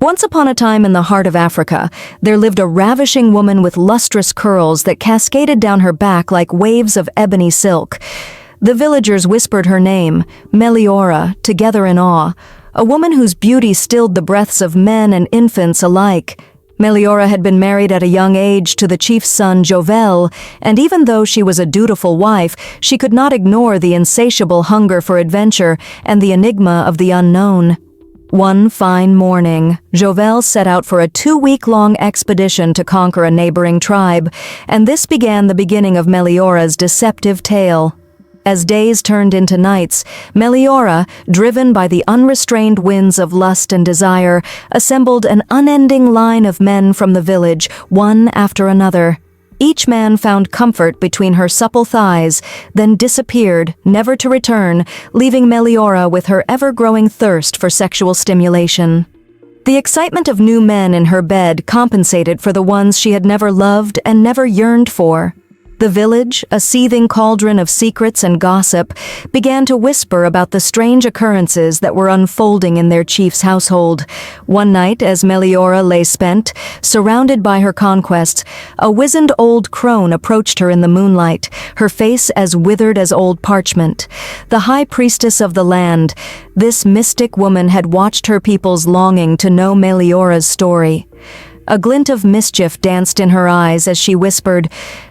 Once upon a time in the heart of Africa, there lived a ravishing woman with lustrous curls that cascaded down her back like waves of ebony silk. The villagers whispered her name, Meliora, together in awe, a woman whose beauty stilled the breaths of men and infants alike. Meliora had been married at a young age to the chief's son Jovel, and even though she was a dutiful wife, she could not ignore the insatiable hunger for adventure and the enigma of the unknown. One fine morning, Jovel set out for a 2-week-long expedition to conquer a neighboring tribe, and this began the beginning of Meliora's deceptive tale. As days turned into nights, Meliora, driven by the unrestrained winds of lust and desire, assembled an unending line of men from the village, one after another. Each man found comfort between her supple thighs, then disappeared, never to return, leaving Meliora with her ever-growing thirst for sexual stimulation. The excitement of new men in her bed compensated for the ones she had never loved and never yearned for. The village, a seething cauldron of secrets and gossip, began to whisper about the strange occurrences that were unfolding in their chief's household. One night, as Meliora lay spent, surrounded by her conquests, a wizened old crone approached her in the moonlight, her face as withered as old parchment. The high priestess of the land, this mystic woman had watched her people's longing to know Meliora's story. A glint of mischief danced in her eyes as she whispered,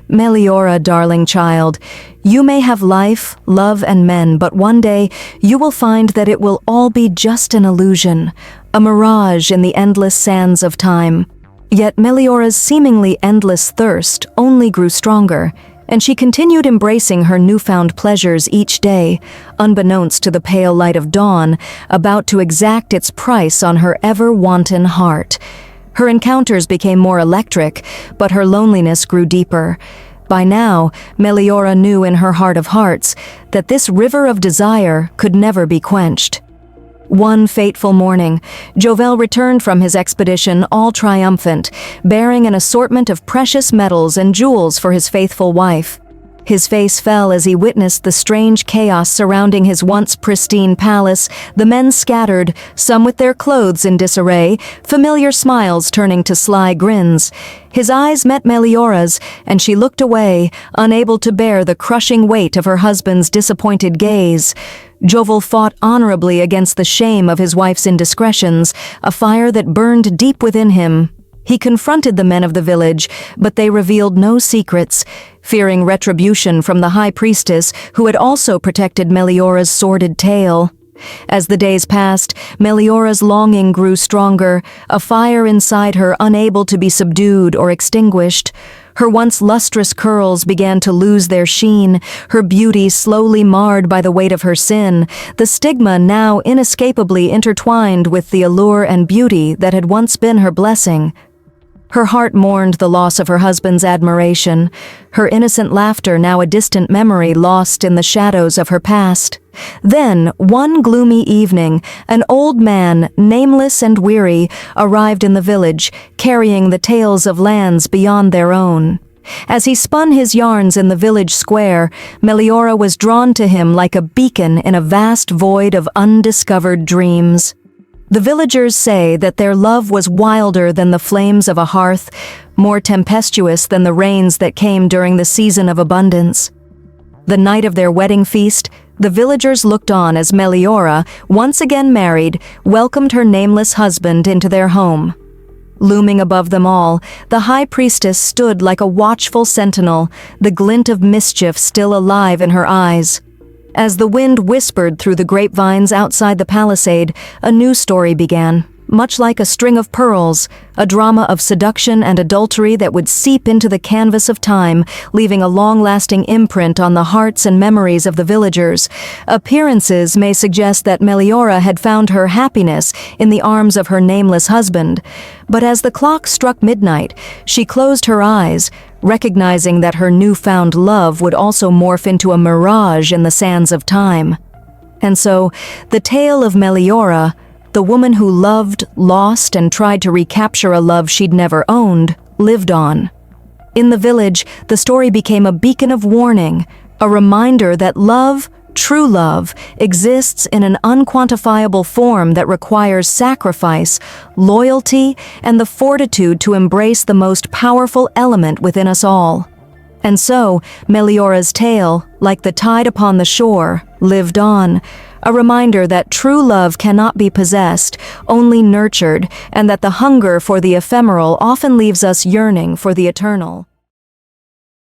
"Meliora, darling child, you may have life, love, and men, but one day you will find that it will all be just an illusion, a mirage in the endless sands of time." Yet Meliora's seemingly endless thirst only grew stronger, and she continued embracing her newfound pleasures each day, unbeknownst to the pale light of dawn, about to exact its price on her ever-wanton heart. Her encounters became more electric, but her loneliness grew deeper. By now, Meliora knew in her heart of hearts that this river of desire could never be quenched. One fateful morning, Jovel returned from his expedition all triumphant, bearing an assortment of precious metals and jewels for his faithful wife. His face fell as he witnessed the strange chaos surrounding his once pristine palace, the men scattered, some with their clothes in disarray, familiar smiles turning to sly grins. His eyes met Meliora's, and she looked away, unable to bear the crushing weight of her husband's disappointed gaze. Jovel fought honorably against the shame of his wife's indiscretions, a fire that burned deep within him. He confronted the men of the village, but they revealed no secrets, fearing retribution from the high priestess who had also protected Meliora's sordid tale. As the days passed, Meliora's longing grew stronger, a fire inside her unable to be subdued or extinguished. Her once lustrous curls began to lose their sheen, her beauty slowly marred by the weight of her sin, the stigma now inescapably intertwined with the allure and beauty that had once been her blessing. Her heart mourned the loss of her husband's admiration, her innocent laughter now a distant memory lost in the shadows of her past. Then, one gloomy evening, an old man, nameless and weary, arrived in the village, carrying the tales of lands beyond their own. As he spun his yarns in the village square, Meliora was drawn to him like a beacon in a vast void of undiscovered dreams. The villagers say that their love was wilder than the flames of a hearth, more tempestuous than the rains that came during the season of abundance. The night of their wedding feast, the villagers looked on as Meliora, once again married, welcomed her nameless husband into their home. Looming above them all, the high priestess stood like a watchful sentinel, the glint of mischief still alive in her eyes. As the wind whispered through the grapevines outside the palisade, a new story began, much like a string of pearls, a drama of seduction and adultery that would seep into the canvas of time, leaving a long-lasting imprint on the hearts and memories of the villagers. Appearances may suggest that Meliora had found her happiness in the arms of her nameless husband, but as the clock struck midnight, she closed her eyes, recognizing that her newfound love would also morph into a mirage in the sands of time. And so, the tale of Meliora, the woman who loved, lost, and tried to recapture a love she'd never owned, lived on. In the village, the story became a beacon of warning, a reminder that love, true love exists in an unquantifiable form that requires sacrifice, loyalty, and the fortitude to embrace the most powerful element within us all. And so, Meliora's tale, like the tide upon the shore, lived on, a reminder that true love cannot be possessed, only nurtured, and that the hunger for the ephemeral often leaves us yearning for the eternal.